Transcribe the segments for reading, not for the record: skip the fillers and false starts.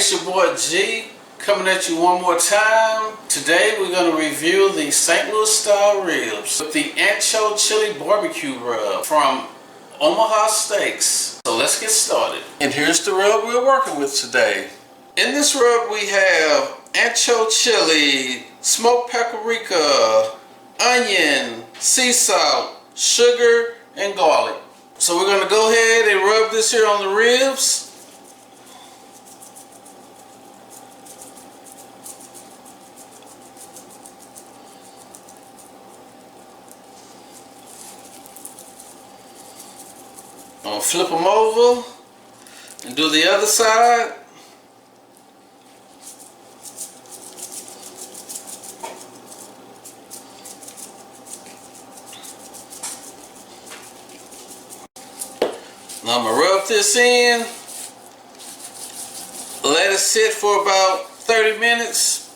It's your boy G coming at you one more time. Today we're going to review the St. Louis style ribs with the IanJ chili barbecue rub from Omaha Steaks. So let's get started. And here's the rub we're working with today. In this rub we have IanJ chili, smoked paprika, onion, sea salt, sugar, and garlic. So we're going to go ahead and rub this here on the ribs. I'm going to flip them over and do the other side. Now I'm going to rub this in, let it sit for about 30 minutes.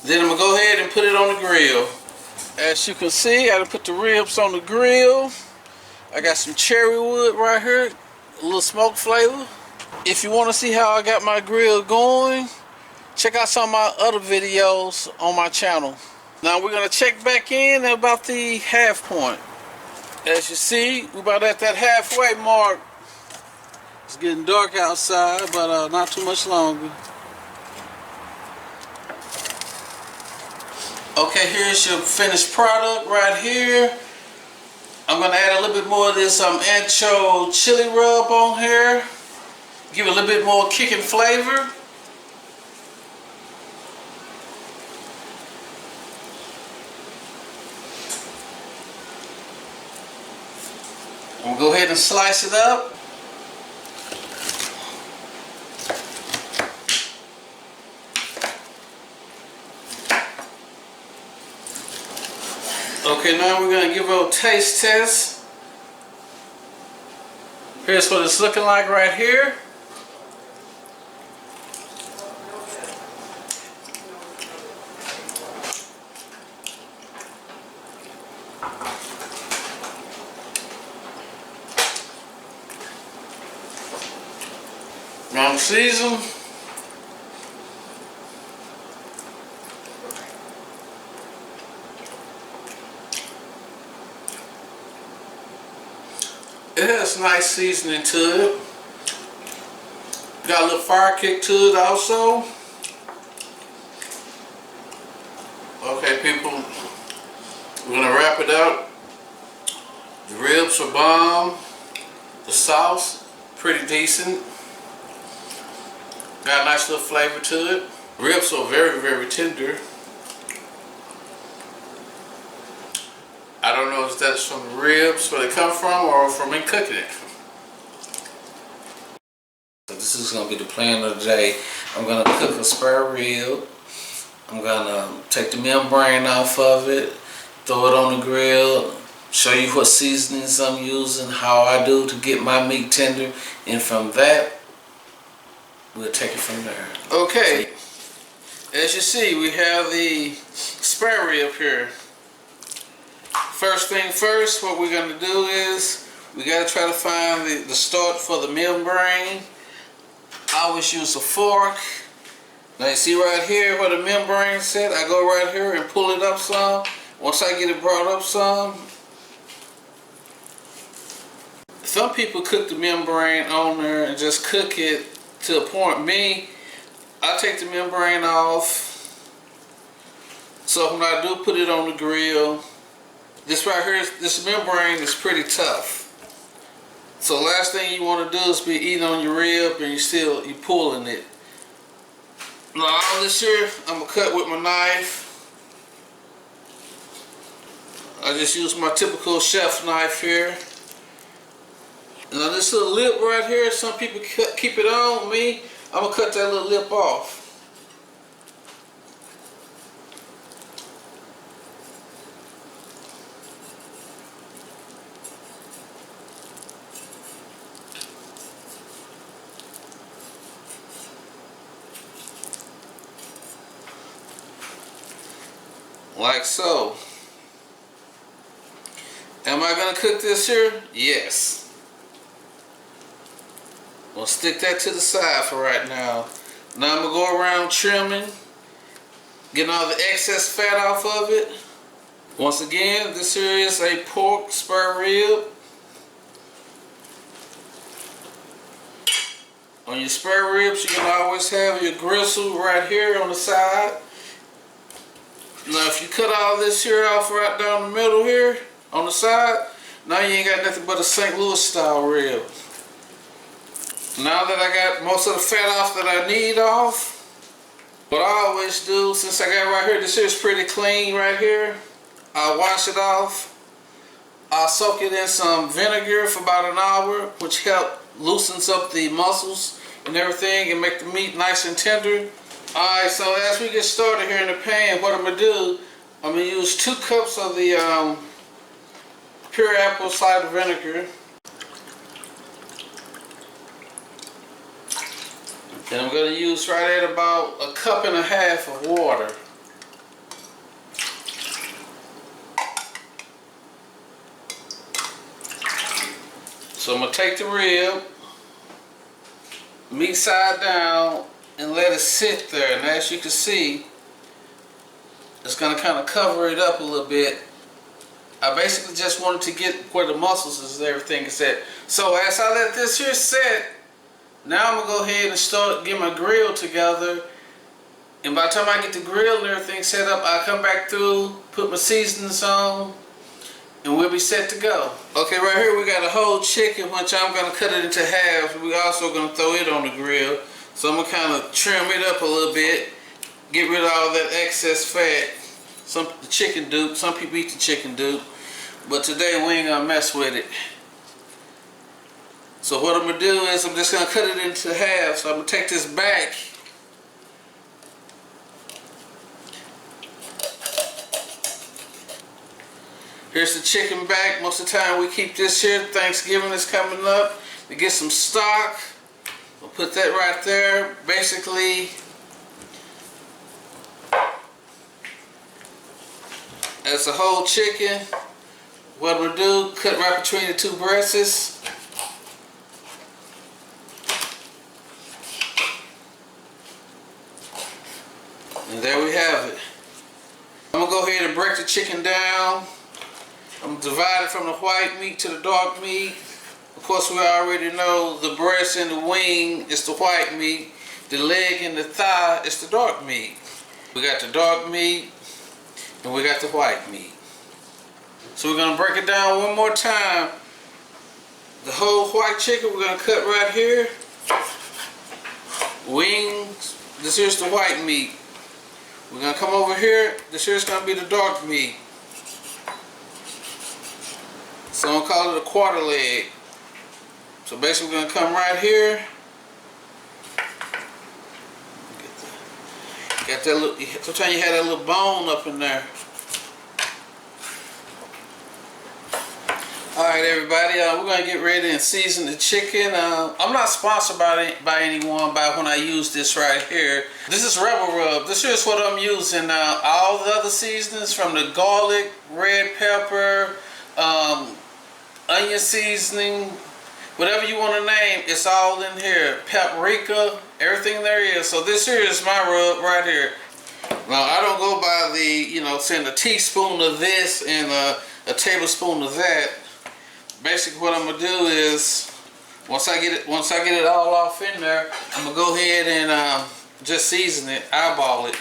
Then I'm going to go ahead and put it on the grill. As you can see, I done put the ribs on the grill. I got some cherry wood right here, a little smoke flavor. If you want to see how I got my grill going, check out some of my other videos on my channel. Now we're going to check back in at about the half point. As you see, we're about at that halfway mark. It's getting dark outside, but not too much longer. Okay, here's your finished product right here. I'm going to add a little bit more of this IanJ chili rub on here. Give it a little bit more kick and flavor. I'm going to go ahead and slice it up. Okay, now we're going to give it a taste test. Here's what it's looking like right here. Now season. It has nice seasoning to it. Got a little fire kick to it also. Okay people, we're going to wrap it up. The ribs are bomb. The sauce, pretty decent. Got a nice little flavor to it. Ribs are very, very tender. I don't know if that's from the ribs where they come from or from me cooking it. So this is going to be the plan of the day. I'm going to cook a spare rib. I'm going to take the membrane off of it, throw it on the grill, show you what seasonings I'm using, how I do to get my meat tender, and from that, we'll take it from there. Okay, as you see, we have the spare rib here. First thing first, what we're going to do is we got to try to find the start for the membrane. I always use a fork. Now you see right here where the membrane set, I go right here and pull it up some. Once I get it brought up some, some people cook the membrane on there and just cook it to a point. Me, I take the membrane off. So when I do put it on the grill, this right here, this membrane is pretty tough. So last thing you want to do is be eating on your rib and you pulling it. Now all this here, I'm gonna cut with my knife. I just use my typical chef knife here. Now this little lip right here, some people keep it on. Me, I'm gonna cut that little lip off. Like so. Am I gonna cook this here? Yes. We'll stick that to the side for right now. Now I'm gonna go around trimming, getting all the excess fat off of it. Once again, this here is a pork spare rib. On your spare ribs, you can always have your gristle right here on the side. Now if you cut all this here off right down the middle here on the side, now you ain't got nothing but a St. Louis style rib. Now that I got most of the fat off that I need off, what I always do, since I got right here, this here is pretty clean right here, I'll wash it off. I'll soak it in some vinegar for about an hour, which loosens up the muscles and everything and make the meat nice and tender. Alright, so as we get started here in the pan, what I'm going to do, I'm going to use 2 cups of the pure apple cider vinegar. And I'm going to use right at about 1.5 cups of water. So I'm going to take the rib, meat side down, and let it sit there. And as you can see, it's going to kind of cover it up a little bit. I basically just wanted to get where the muscles and everything is at. So as I let this here set, now I'm going to go ahead and start getting my grill together. And by the time I get the grill and everything set up, I'll come back through, put my seasonings on, and we'll be set to go. Okay, right here we got a whole chicken, which I'm going to cut it into halves. We're also going to throw it on the grill. So I'm going to kind of trim it up a little bit, get rid of all that excess fat. The chicken dupe, some people eat the chicken dupe, but today we ain't going to mess with it. So what I'm going to do is I'm just going to cut it into half. So I'm going to take this back. Here's the chicken back. Most of the time we keep this here. Thanksgiving is coming up. We get some stock. We'll put that right there. Basically, as a whole chicken, what I'm going to do, cut right between the 2 breasts. And there we have it. I'm going to go ahead and break the chicken down. I'm going to divide it from the white meat to the dark meat. Of course, we already know the breast and the wing is the white meat. The leg and the thigh is the dark meat. We got the dark meat and we got the white meat. So we're going to break it down one more time. The whole white chicken we're going to cut right here. Wings, this here's the white meat. We're going to come over here, this here's going to be the dark meat. So I'm going to call it a quarter leg. So basically we're going to come right here. Got that little, sometimes you had that little bone up in there. Alright everybody, we're going to get ready and season the chicken. I'm not sponsored by anyone when I use this right here. This is Rebel Rub. This is what I'm using. All the other seasonings, from the garlic, red pepper, onion seasoning, whatever you want to name, it's all in here. Paprika, everything there is. So this here is my rub right here. Now I don't go by the, saying a teaspoon of this and a tablespoon of that. Basically what I'm gonna do is, once I get it all off in there, I'm gonna go ahead and just season it, eyeball it.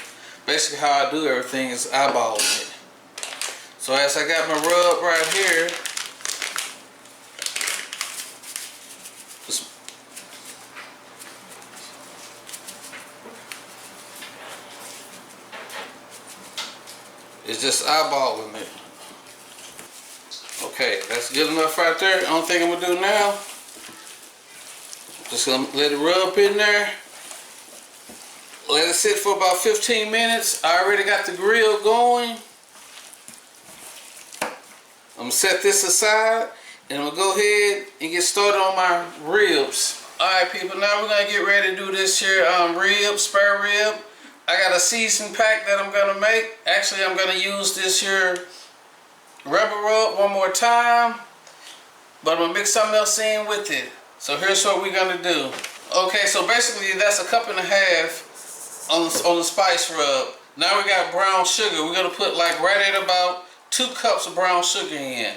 Basically how I do everything is eyeballing it. So as I got my rub right here, it's just eyeballing it. Okay, that's good enough right there. Only thing I'm going to do now, just going to let it rub in there. Let it sit for about 15 minutes. I already got the grill going. I'm going to set this aside and I'm going to go ahead and get started on my ribs. Alright people, now we're going to get ready to do this here spare rib. I got a season pack that I'm going to make. Actually, I'm going to use this here Rebel Rub one more time, but I'm going to mix something else in with it. So here's what we're gonna do. Okay, so basically that's a cup and a half on the spice rub. Now we got brown sugar. We're gonna put like right at about 2 cups of brown sugar in.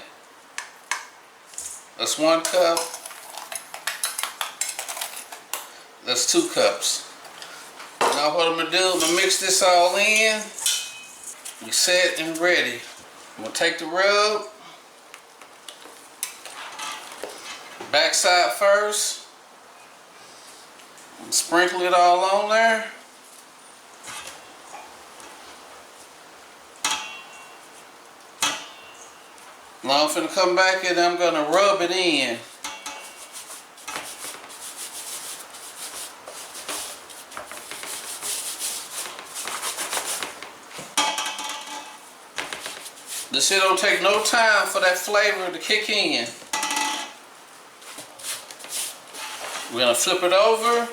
That's 1 cup. That's 2 cups. Now what I'm gonna do, I'm gonna mix this all in. We set and ready. I'm gonna take the rub. Backside first. Sprinkle it all on there. Now I'm finna come back and I'm gonna rub it in. This shit don't take no time for that flavor to kick in. We're gonna flip it over.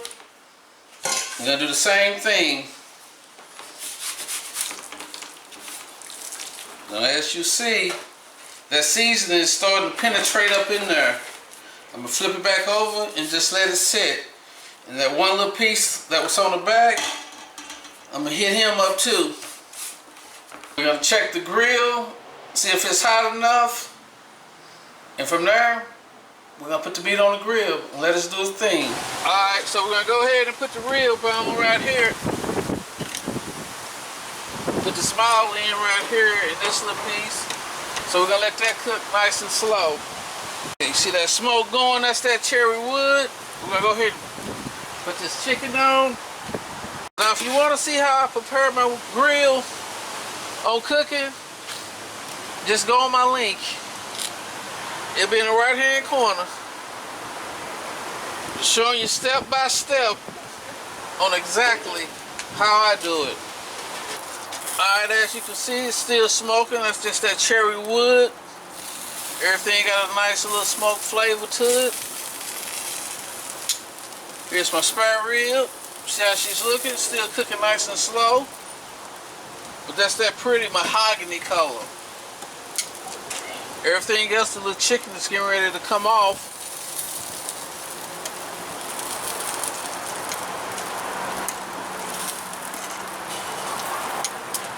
We're gonna do the same thing. Now as you see, that seasoning is starting to penetrate up in there. I'm gonna flip it back over and just let it sit. And that one little piece that was on the back, I'm gonna hit him up too. We're gonna check the grill, see if it's hot enough. And from there, we're gonna put the meat on the grill and let us do its thing. Alright, so we're gonna go ahead and put the rib on right here. Put the small end right here in this little piece. So we're gonna let that cook nice and slow. Okay, you see that smoke going? That's that cherry wood. We're gonna go ahead and put this chicken on. Now if you wanna see how I prepare my grill on cooking, just go on my link. It'll be in the right hand corner. Showing you step by step on exactly how I do it. Alright, as you can see, it's still smoking. That's just that cherry wood. Everything got a nice little smoke flavor to it. Here's my spare rib. See how she's looking? Still cooking nice and slow. But that's that pretty mahogany color. Everything else, the little chicken is getting ready to come off.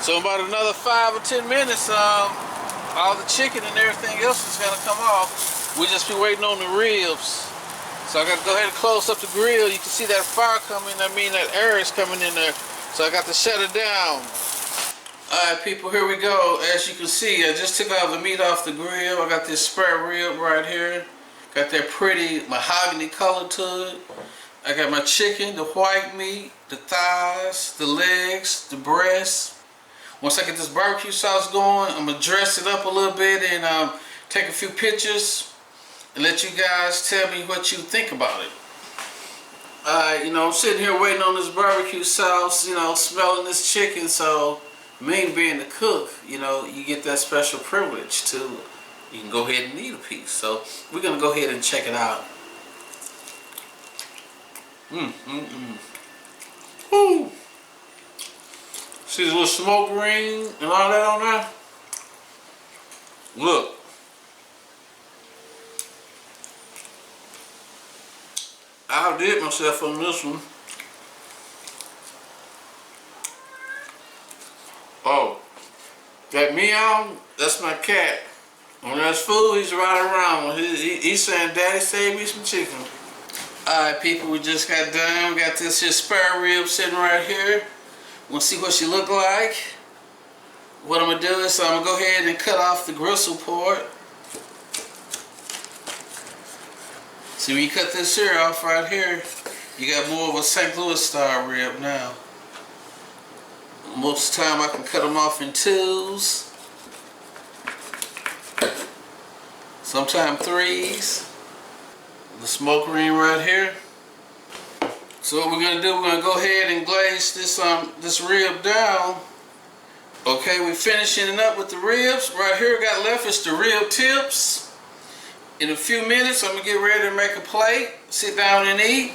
So about another 5 or 10 minutes, all the chicken and everything else is gonna come off. We just be waiting on the ribs. So I gotta go ahead and close up the grill. You can see that fire coming, I mean that air is coming in there. So I got to shut it down. Alright people, here we go. As you can see, I just took all the meat off the grill. I got this spare rib right here. Got that pretty mahogany color to it. I got my chicken, the white meat, the thighs, the legs, the breasts. Once I get this barbecue sauce going, I'm going to dress it up a little bit and take a few pictures and let you guys tell me what you think about it. Alright, you know, I'm sitting here waiting on this barbecue sauce, you know, smelling this chicken, so me being the cook, you know, you get that special privilege to, you can go ahead and eat a piece. So we're going to go ahead and check it out. Woo! See the little smoke ring and all that on there? Look. I outdid myself on this one. Oh, that meow, that's my cat. When there's food, he's right around. He's saying, Daddy, save me some chicken. Alright people, we just got done. We got this here spare rib sitting right here. We'll see what she look like. What I'm going to do is I'm going to go ahead and cut off the gristle part. See, when you cut this here off right here, you got more of a St. Louis style rib now. Most of the time I can cut them off in twos. Sometimes threes. The smoke ring right here. So what we're gonna do, we're gonna go ahead and glaze this rib down. Okay, we're finishing it up with the ribs. Right here got left is the rib tips. In a few minutes I'm gonna get ready to make a plate, sit down and eat.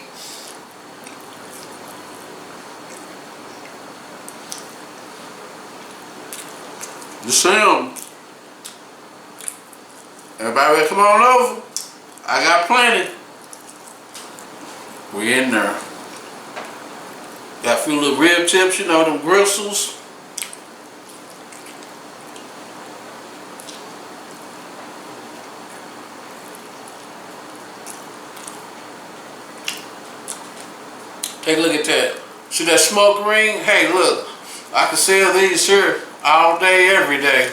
The Sam. Everybody come on over. I got plenty. We're in there. Got a few little rib tips, you know, them gristles. Take a look at that. See that smoke ring? Hey, look, I can sell these here all day, every day.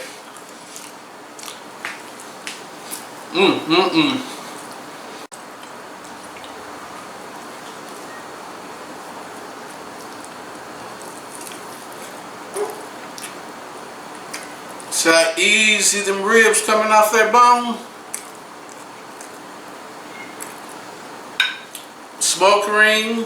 See how easy them ribs coming off that bone? Smoke ring.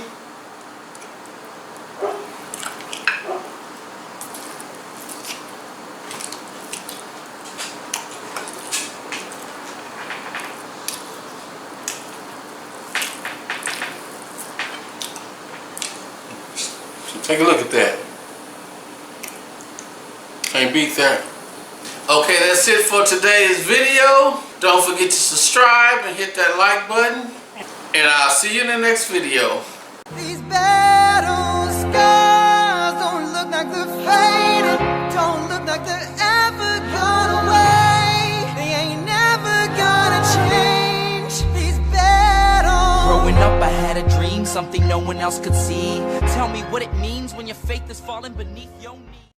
So take a look at that. Can't beat that. Okay, that's it for today's video. Don't forget to subscribe and hit that like button. And I'll see you in the next video. These battle scars don't look like they're fading, don't look like they're ever gone away. They ain't never gonna change. These battles. Growing up I had a dream, something no one else could see. Tell me what it means when your faith is falling beneath your knees.